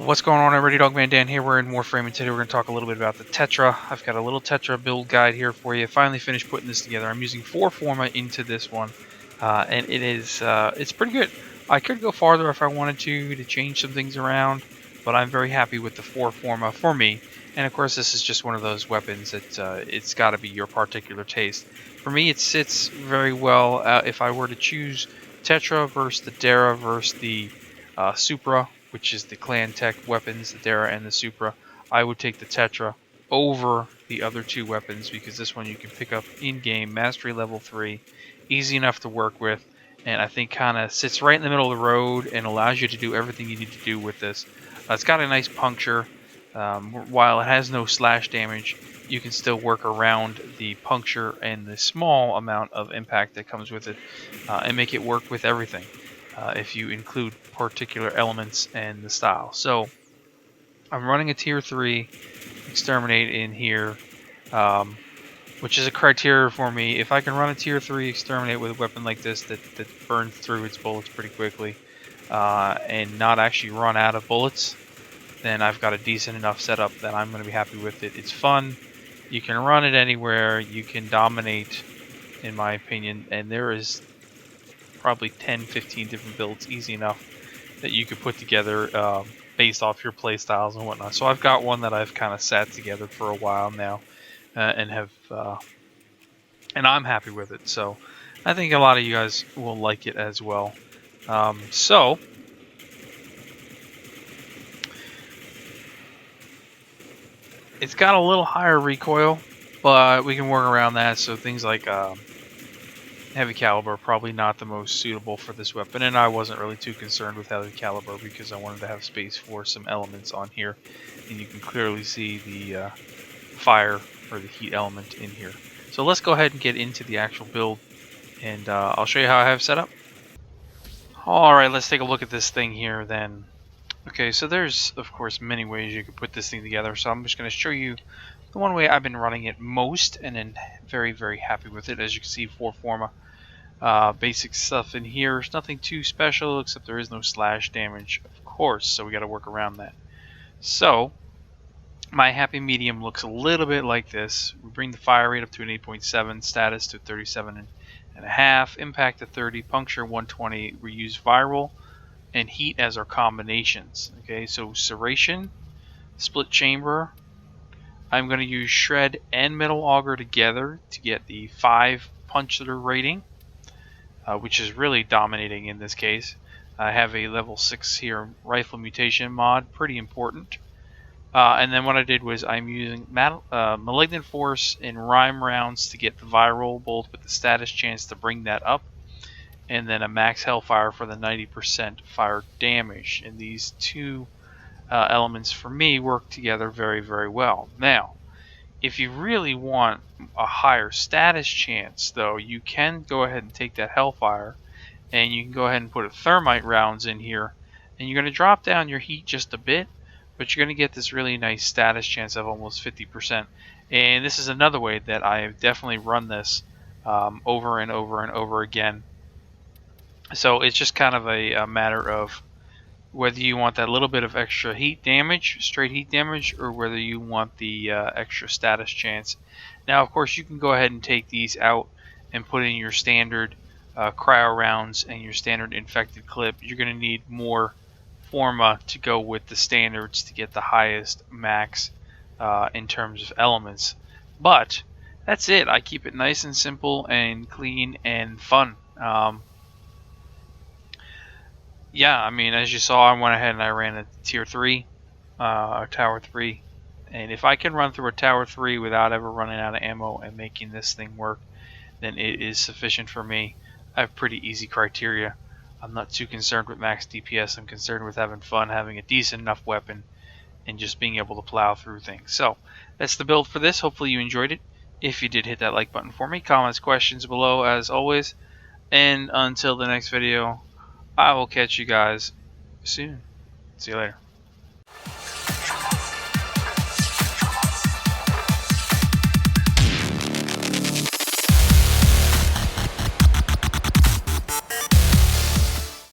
What's going on, everybody? Dogman Dan here. We're in Warframe, and today we're going to talk a little bit about the TETRA. I've got a little TETRA build guide here for you. Finally finished putting this together. I'm using 4 Forma into this one, and it's pretty good. I could go farther if I wanted to change some things around, but I'm very happy with the 4 Forma for me. And of course, this is just one of those weapons that it's got to be your particular taste. For me, it sits very well. If I were to choose TETRA versus the Dara versus the Supra, which is the clan tech weapons, the Dara and the Supra, I would take the TETRA over the other two weapons because this one you can pick up in-game, mastery level 3, easy enough to work with, and I think kind of sits right in the middle of the road and allows you to do everything you need to do with this. It's got a nice puncture. While it has no slash damage, you can still work around the puncture and the small amount of impact that comes with it and make it work with everything. If you include particular elements and the style. So I'm running a tier 3 exterminate in here, which is a criteria for me. If I can run a tier 3 exterminate with a weapon like this that burns through its bullets pretty quickly and not actually run out of bullets, then I've got a decent enough setup that I'm going to be happy with it. It's fun. You can run it anywhere. You can dominate, in my opinion, and there is probably 10-15 different builds easy enough that you could put together based off your play styles and whatnot. So I've got one that I've kind of sat together for a while now and I'm happy with it. So I think a lot of you guys will like it as well. So it's got a little higher recoil, but we can work around that. So things like heavy caliber probably not the most suitable for this weapon, and I wasn't really too concerned with heavy caliber because I wanted to have space for some elements on here, and you can clearly see the fire or the heat element in here. So let's go ahead and get into the actual build, and I'll show you how I have set up. Alright, let's take a look at this thing here then. Okay, so there's of course many ways you could put this thing together, so I'm just going to show you the one way I've been running it most, and then very happy with it. As you can see, 4 Forma. Basic stuff in here. There's nothing too special, except there is no slash damage, of course, so we got to work around that. So, my happy medium looks a little bit like this. We bring the fire rate up to an 8.7, status to 37.5, impact to 30, puncture 120. We use viral and heat as our combinations. Okay, so serration, split chamber. I'm going to use shred and metal auger together to get the 5 puncture rating. Which is really dominating in this case. I have a level 6 here rifle mutation mod, pretty important. And then what I did was I'm using malignant force and rhyme rounds to get the viral bolt with the status chance to bring that up, and then a max hellfire for the 90% fire damage. And these two elements for me work together very well. Now, if you really want a higher status chance, though, you can go ahead and take that Hellfire, and you can go ahead and put a thermite rounds in here, and you're going to drop down your heat just a bit, but you're going to get this really nice status chance of almost 50%. And this is another way that I have definitely run this over and over again. So it's just kind of a matter of whether you want that little bit of extra heat damage, straight heat damage, or whether you want the extra status chance. Now, of course, you can go ahead and take these out and put in your standard cryo rounds and your standard infected clip. You're going to need more Forma to go with the standards to get the highest max in terms of elements. But that's it. I keep it nice and simple and clean and fun. Yeah, I mean, as you saw, I went ahead and I ran a tier 3, tower 3, and if I can run through a tower 3 without ever running out of ammo and making this thing work, then it is sufficient for me. I have pretty easy criteria. I'm not too concerned with max DPS. I'm concerned with having fun, having a decent enough weapon, and just being able to plow through things. So, that's the build for this. Hopefully you enjoyed it. If you did, hit that like button for me. Comments, questions below as always. And until the next video, I will catch you guys soon. See you later.